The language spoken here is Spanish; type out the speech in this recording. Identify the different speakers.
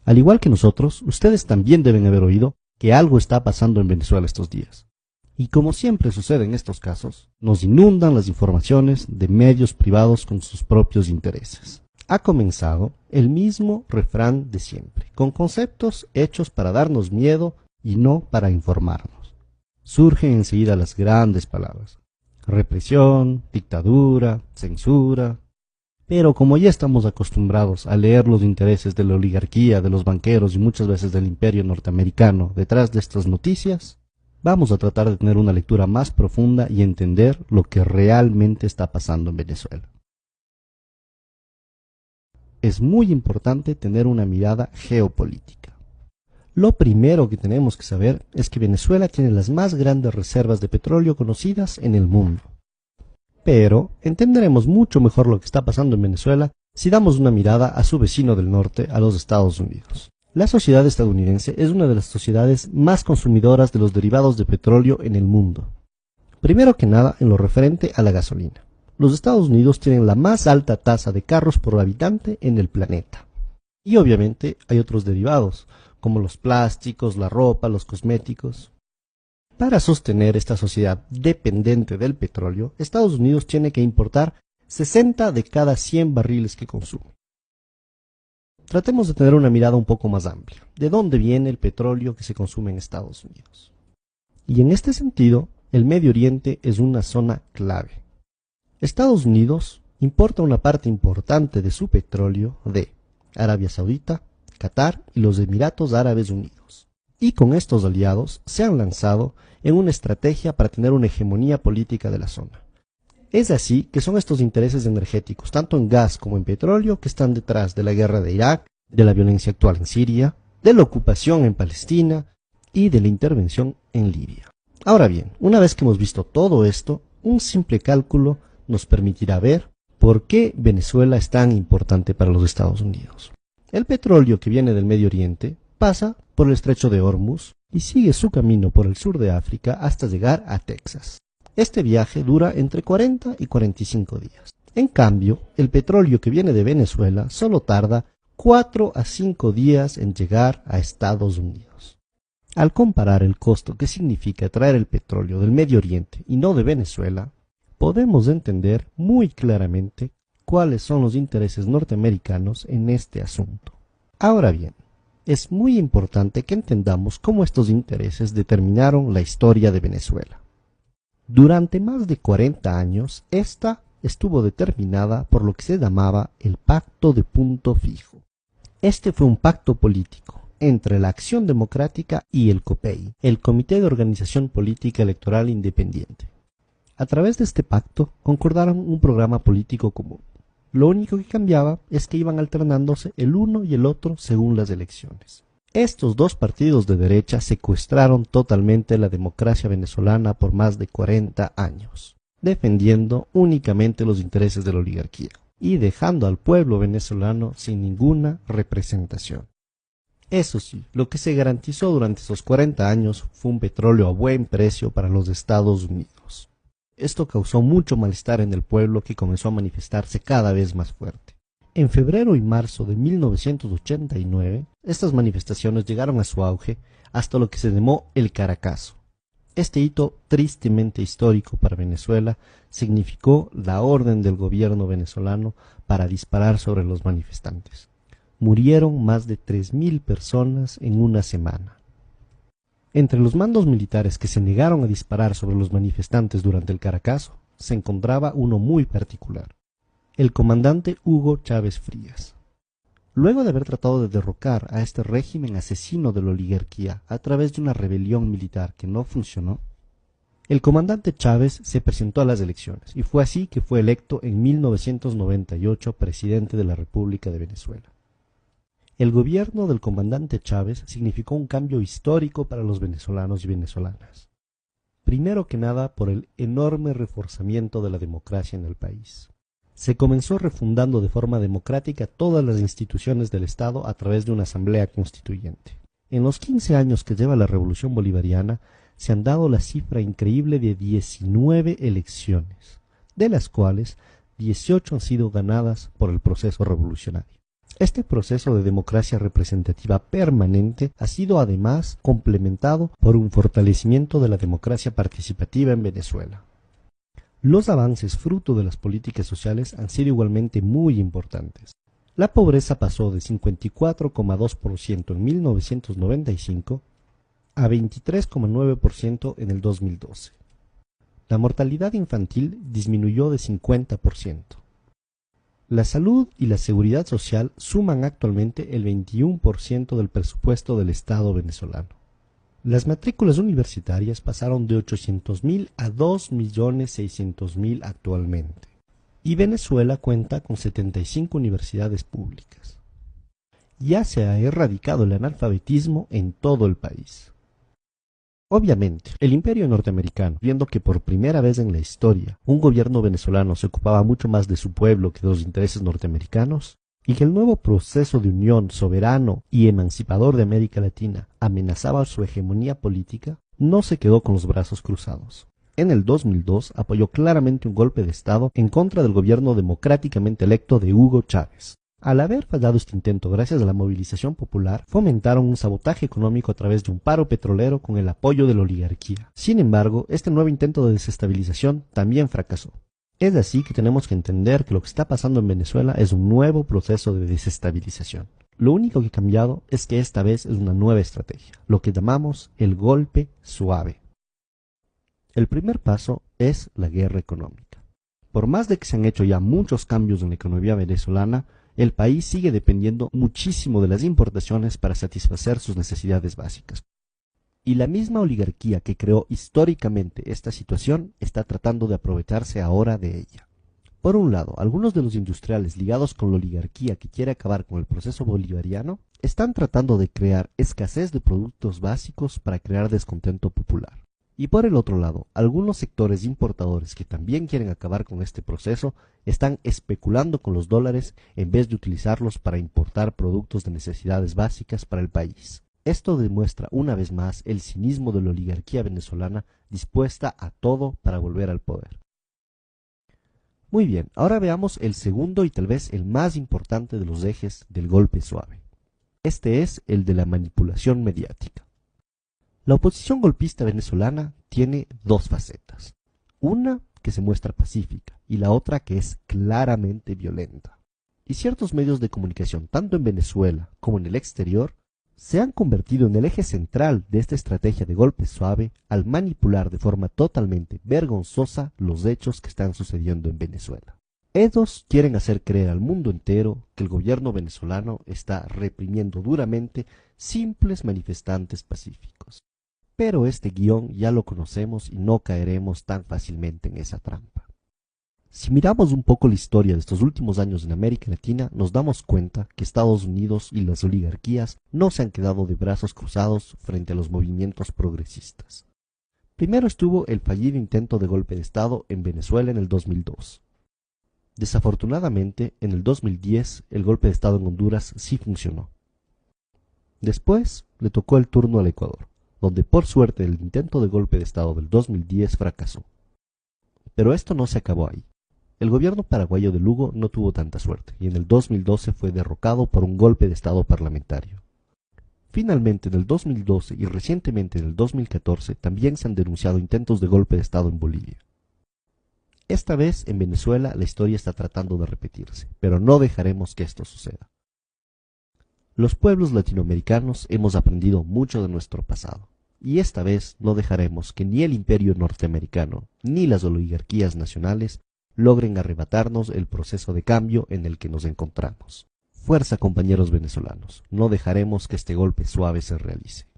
Speaker 1: Al igual que nosotros, ustedes también deben haber oído que algo está pasando en Venezuela estos días. Y como siempre sucede en estos casos, nos inundan las informaciones de medios privados con sus propios intereses. Ha comenzado el mismo refrán de siempre, con conceptos hechos para darnos miedo y no para informarnos. Surgen enseguida las grandes palabras: represión, dictadura, censura. Pero como ya estamos acostumbrados a leer los intereses de la oligarquía, de los banqueros y muchas veces del imperio norteamericano detrás de estas noticias, vamos a tratar de tener una lectura más profunda y entender lo que realmente está pasando en Venezuela. Es muy importante tener una mirada geopolítica. Lo primero que tenemos que saber es que Venezuela tiene las más grandes reservas de petróleo conocidas en el mundo. Pero entenderemos mucho mejor lo que está pasando en Venezuela si damos una mirada a su vecino del norte, a los Estados Unidos. La sociedad estadounidense es una de las sociedades más consumidoras de los derivados de petróleo en el mundo. Primero que nada, en lo referente a la gasolina. Los Estados Unidos tienen la más alta tasa de carros por habitante en el planeta. Y obviamente hay otros derivados, como los plásticos, la ropa, los cosméticos. Para sostener esta sociedad dependiente del petróleo, Estados Unidos tiene que importar 60 de cada 100 barriles que consume. Tratemos de tener una mirada un poco más amplia. ¿De dónde viene el petróleo que se consume en Estados Unidos? Y en este sentido, el Medio Oriente es una zona clave. Estados Unidos importa una parte importante de su petróleo de Arabia Saudita, Qatar y los Emiratos Árabes Unidos. Y con estos aliados se han lanzado en una estrategia para tener una hegemonía política de la zona. Es así que son estos intereses energéticos, tanto en gas como en petróleo, que están detrás de la guerra de Irak, de la violencia actual en Siria, de la ocupación en Palestina y de la intervención en Libia. Ahora bien, una vez que hemos visto todo esto, un simple cálculo nos permitirá ver por qué Venezuela es tan importante para los Estados Unidos. El petróleo que viene del Medio Oriente pasa por el estrecho de Hormuz y sigue su camino por el sur de África hasta llegar a Texas. Este viaje dura entre 40 y 45 días. En cambio, el petróleo que viene de Venezuela solo tarda 4 a 5 días en llegar a Estados Unidos. Al comparar el costo que significa traer el petróleo del Medio Oriente y no de Venezuela, podemos entender muy claramente cuáles son los intereses norteamericanos en este asunto. Ahora bien, es muy importante que entendamos cómo estos intereses determinaron la historia de Venezuela. Durante más de 40 años, esta estuvo determinada por lo que se llamaba el Pacto de Punto Fijo. Este fue un pacto político entre la Acción Democrática y el COPEI, el Comité de Organización Política Electoral Independiente. A través de este pacto concordaron un programa político común. Lo único que cambiaba es que iban alternándose el uno y el otro según las elecciones. Estos dos partidos de derecha secuestraron totalmente la democracia venezolana por más de 40 años, defendiendo únicamente los intereses de la oligarquía y dejando al pueblo venezolano sin ninguna representación. Eso sí, lo que se garantizó durante esos 40 años fue un petróleo a buen precio para los Estados Unidos. Esto causó mucho malestar en el pueblo, que comenzó a manifestarse cada vez más fuerte. En febrero y marzo de 1989, estas manifestaciones llegaron a su auge hasta lo que se llamó el Caracazo. Este hito tristemente histórico para Venezuela significó la orden del gobierno venezolano para disparar sobre los manifestantes. Murieron más de 3.000 personas en una semana. Entre los mandos militares que se negaron a disparar sobre los manifestantes durante el Caracazo, se encontraba uno muy particular: el comandante Hugo Chávez Frías. Luego de haber tratado de derrocar a este régimen asesino de la oligarquía a través de una rebelión militar que no funcionó, el comandante Chávez se presentó a las elecciones y fue así que fue electo en 1998 presidente de la República de Venezuela. El gobierno del comandante Chávez significó un cambio histórico para los venezolanos y venezolanas. Primero que nada por el enorme reforzamiento de la democracia en el país. Se comenzó refundando de forma democrática todas las instituciones del Estado a través de una asamblea constituyente. En los 15 años que lleva la Revolución Bolivariana se han dado la cifra increíble de 19 elecciones, de las cuales 18 han sido ganadas por el proceso revolucionario. Este proceso de democracia representativa permanente ha sido además complementado por un fortalecimiento de la democracia participativa en Venezuela. Los avances fruto de las políticas sociales han sido igualmente muy importantes. La pobreza pasó de 54,2% en 1995 a 23,9% en el 2012. La mortalidad infantil disminuyó de 50%. La salud y la seguridad social suman actualmente el 21% del presupuesto del Estado venezolano. Las matrículas universitarias pasaron de 800.000 a 2.600.000 actualmente. Y Venezuela cuenta con 75 universidades públicas. Ya se ha erradicado el analfabetismo en todo el país. Obviamente, el imperio norteamericano, viendo que por primera vez en la historia un gobierno venezolano se ocupaba mucho más de su pueblo que de los intereses norteamericanos, y que el nuevo proceso de unión soberano y emancipador de América Latina amenazaba su hegemonía política, no se quedó con los brazos cruzados. En el 2002 apoyó claramente un golpe de Estado en contra del gobierno democráticamente electo de Hugo Chávez. Al haber fallado este intento gracias a la movilización popular, fomentaron un sabotaje económico a través de un paro petrolero con el apoyo de la oligarquía. Sin embargo, este nuevo intento de desestabilización también fracasó. Es así que tenemos que entender que lo que está pasando en Venezuela es un nuevo proceso de desestabilización. Lo único que ha cambiado es que esta vez es una nueva estrategia, lo que llamamos el golpe suave. El primer paso es la guerra económica. Por más de que se han hecho ya muchos cambios en la economía venezolana, el país sigue dependiendo muchísimo de las importaciones para satisfacer sus necesidades básicas. Y la misma oligarquía que creó históricamente esta situación está tratando de aprovecharse ahora de ella. Por un lado, algunos de los industriales ligados con la oligarquía que quiere acabar con el proceso bolivariano están tratando de crear escasez de productos básicos para crear descontento popular. Y por el otro lado, algunos sectores importadores que también quieren acabar con este proceso están especulando con los dólares en vez de utilizarlos para importar productos de necesidades básicas para el país. Esto demuestra una vez más el cinismo de la oligarquía venezolana dispuesta a todo para volver al poder. Muy bien, ahora veamos el segundo y tal vez el más importante de los ejes del golpe suave. Este es el de la manipulación mediática. La oposición golpista venezolana tiene dos facetas. Una que se muestra pacífica y la otra que es claramente violenta. Y ciertos medios de comunicación, tanto en Venezuela como en el exterior, se han convertido en el eje central de esta estrategia de golpe suave al manipular de forma totalmente vergonzosa los hechos que están sucediendo en Venezuela. Ellos quieren hacer creer al mundo entero que el gobierno venezolano está reprimiendo duramente simples manifestantes pacíficos. Pero este guión ya lo conocemos y no caeremos tan fácilmente en esa trampa. Si miramos un poco la historia de estos últimos años en América Latina, nos damos cuenta que Estados Unidos y las oligarquías no se han quedado de brazos cruzados frente a los movimientos progresistas. Primero estuvo el fallido intento de golpe de Estado en Venezuela en el 2002. Desafortunadamente, en el 2010 el golpe de Estado en Honduras sí funcionó. Después le tocó el turno al Ecuador, donde por suerte el intento de golpe de Estado del 2010 fracasó. Pero esto no se acabó ahí. El gobierno paraguayo de Lugo no tuvo tanta suerte y en el 2012 fue derrocado por un golpe de Estado parlamentario. Finalmente, en el 2012 y recientemente en el 2014 también se han denunciado intentos de golpe de Estado en Bolivia. Esta vez en Venezuela la historia está tratando de repetirse, pero no dejaremos que esto suceda. Los pueblos latinoamericanos hemos aprendido mucho de nuestro pasado, y esta vez no dejaremos que ni el imperio norteamericano ni las oligarquías nacionales logren arrebatarnos el proceso de cambio en el que nos encontramos. Fuerza, compañeros venezolanos, no dejaremos que este golpe suave se realice.